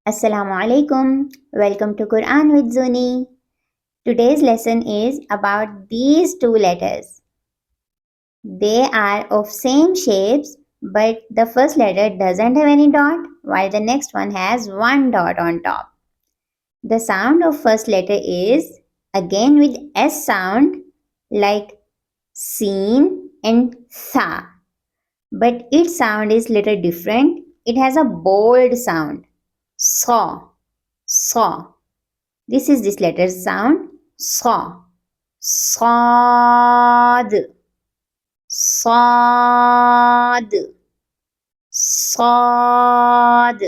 Assalamu alaikum. Welcome to Quran with Zuni. Today's lesson is about these two letters. They are of same shapes, but the first letter doesn't have any dot, while the next one has one dot on top. The sound of first letter is again with S sound like seen and tha, but its sound is little different. It has a bold sound. Saw, saw. This is this letter's sound. Saw. Saad. Saad. Saad.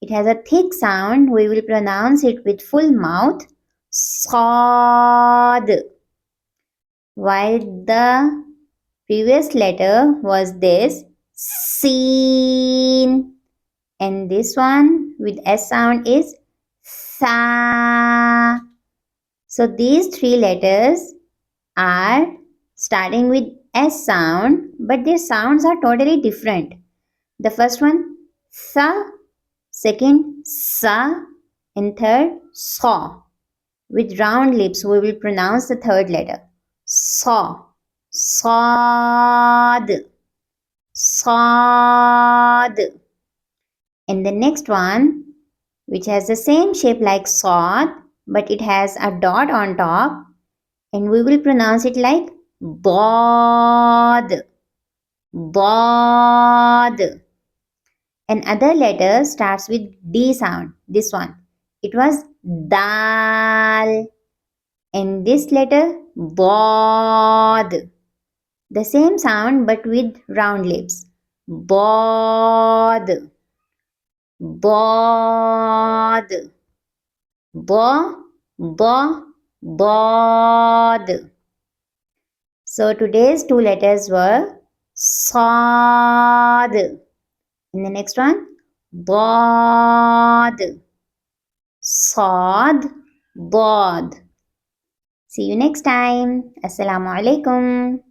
It has a thick sound. We will pronounce it with full mouth. Saad. While the previous letter was this. Seen. And this one with S sound is Sa. So these three letters are starting with S sound, but their sounds are totally different. The first one Sa, second Sa, and third Saw. With round lips we will pronounce the third letter. Saw, Saad, Saad. And the next one, which has the same shape like Saad, but it has a dot on top, and we will pronounce it like Daad, Daad. Another letter starts with D sound, this one. It was Dal. And this letter, Daad. The same sound but with round lips. Daad. Dad, ba, ba, dad. So today's two letters were Saad. And the next one, Dad. Saad, Dad. See you next time. Assalamu alaikum.